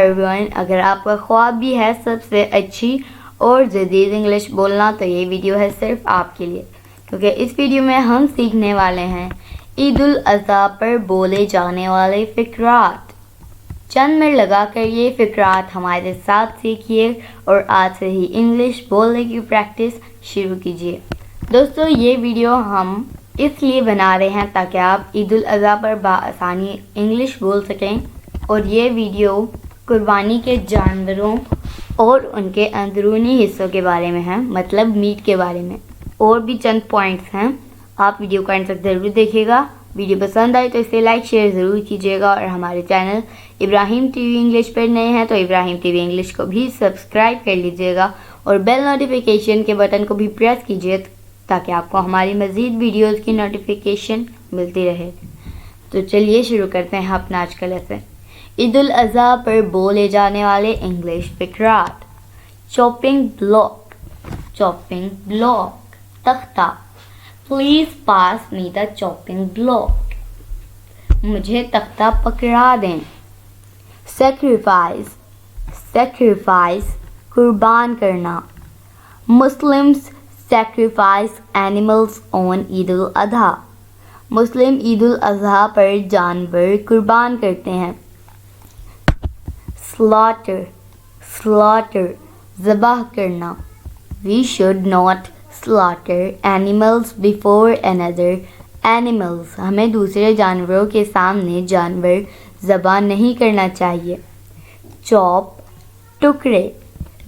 everyone, اگر آپ کا خواب بھی ہے سب سے اچھی اور جدید انگلش بولنا تو یہ ویڈیو ہے صرف آپ کے لیے، کیونکہ اس ویڈیو میں ہم سیکھنے والے ہیں عید الاضحیٰ پر بولے جانے والے فقرات۔ چند منٹ لگا کر یہ فقرات ہمارے ساتھ سیکھیے اور آج سے ہی انگلش بولنے کی پریکٹس شروع کیجیے۔ دوستو، یہ ویڈیو ہم اس لیے بنا رہے ہیں تاکہ آپ عید الاضحیٰ پر بآسانی انگلش بول سکیں، اور یہ ویڈیو قربانی کے جانوروں اور ان کے اندرونی حصوں کے بارے میں ہے، مطلب میٹ کے بارے میں۔ اور بھی چند پوائنٹس ہیں، آپ ویڈیو کا اینڈ تک ضرور دیکھیے گا۔ ویڈیو پسند آئے تو اسے لائک شیئر ضرور کیجیے گا، اور ہمارے چینل ابراہیم ٹی وی انگلش پر نئے ہیں تو ابراہیم ٹی وی انگلش کو بھی سبسکرائب کر لیجیے گا، اور بیل نوٹیفیکیشن کے بٹن کو بھی پریس کیجیے تاکہ آپ کو ہماری مزید ویڈیوز کی نوٹیفیکیشن ملتی رہے۔ تو چلیے شروع کرتے ہیں اپنا آج کا لیسن۔ عید الاضحیٰ پر بولے جانے والے انگلش فقرات۔ چاپنگ بلاک، چاپنگ بلاک، تختہ۔ Please pass me the chopping block, مجھے تختہ پکڑا دیں۔ سیکریفائس، سیکریفائس، قربان کرنا۔ Muslims sacrifice animals on Eid al Adha, مسلم عید الاضحیٰ پر جانور قربان کرتے ہیں۔ slaughter، slaughter، ذبح کرنا۔ we should not slaughter animals before another animals، ہمیں دوسرے جانوروں کے سامنے جانور ذبح نہیں کرنا چاہیے۔ chop، ٹکڑے۔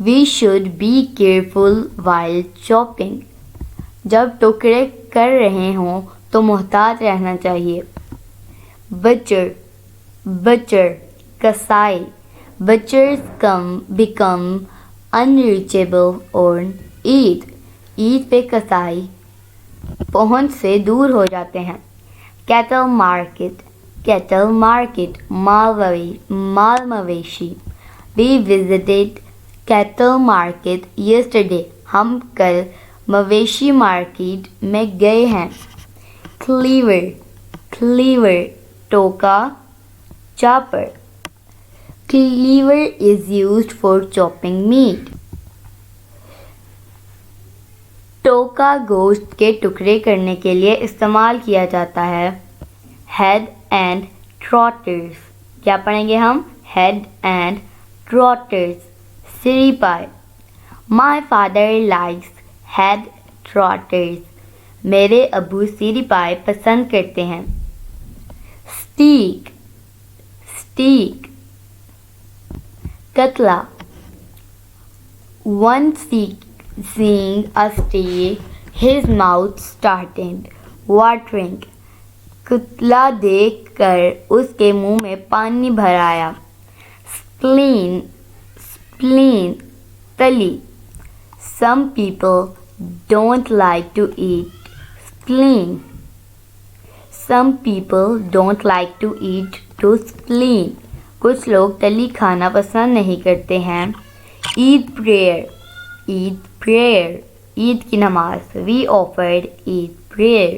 We should be careful while chopping، جب ٹکڑے کر رہے ہوں تو محتاط رہنا چاہیے۔ butcher، butcher، کسائی۔ butchers become unreachable on Eid، عید پہ کسائی پہنچ سے دور ہو جاتے ہیں۔ cattle market، cattle market، مال مویشی۔ we visited cattle market yesterday، ہم کل مویشی مارکیٹ میں گئے ہیں۔ cleaver، cleaver، ٹوکا، chopper. cleaver is used for chopping meat، ٹوکا گوشت کے ٹکڑے کرنے کے لیے استعمال کیا جاتا ہے۔ head and trotters، کیا پڑھیں گے ہم؟ head and trotters، سری پائے۔ My father likes head trotters، میرے ابو سری پائے پسند کرتے ہیں۔ steak، steak، قتلہ۔ One seeing a steak, his mouth started watering، قتلہ دیکھ کر اس کے منہ میں پانی بھر آیا۔ spleen، spleen، تلی۔ Some people don't like to eat spleen، some people don't like to eat to spleen، کچھ لوگ تلی کھانا پسند نہیں کرتے ہیں۔ عید prayer، عید prayer، عید کی نماز۔ we offered Eid prayer،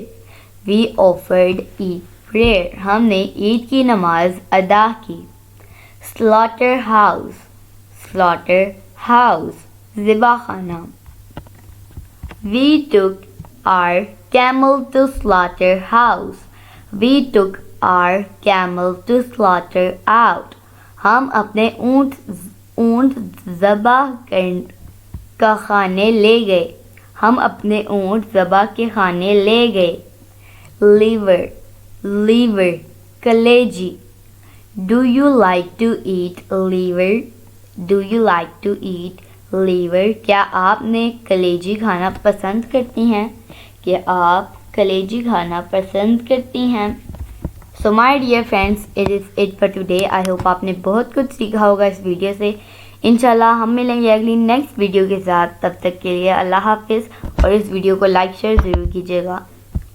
we offered Eid prayer، ہم نے عید کی نماز ادا کی۔ slaughter house، slaughter house، ذبح خانہ۔ we took our camel to slaughter house، we took our camel to slaughter out، ہم اپنے اونٹ ذبح کا خانے لے گئے، ہم اپنے اونٹ ذبح کے خانے لے گئے۔ liver، liver، کلیجی۔ do you like to eat liver، do you like to eat liver، کیا آپ نے کلیجی کھانا پسند کرتی ہیں؟ کیا آپ کلیجی کھانا پسند کرتی ہیں؟ So my dear friends, it is it for today. I hope آپ نے بہت کچھ سیکھا ہوگا اس ویڈیو سے۔ انشاءاللہ ہم ملیں گے اگلی نیکسٹ ویڈیو کے ساتھ، تب تک کے لیے اللہ حافظ، اور اس ویڈیو کو لائک شیئر ضرور کیجیے گا۔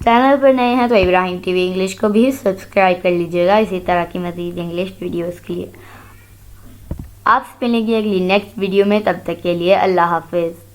چینل پر نئے ہیں تو ابراہیم ٹی وی انگلش کو بھی سبسکرائب کر لیجیے گا اسی طرح کی مزید انگلش ویڈیوز کے لیے۔ آپ سے ملیں گے اگلی نیکسٹ ویڈیو میں، تب تک کے لیے اللہ حافظ۔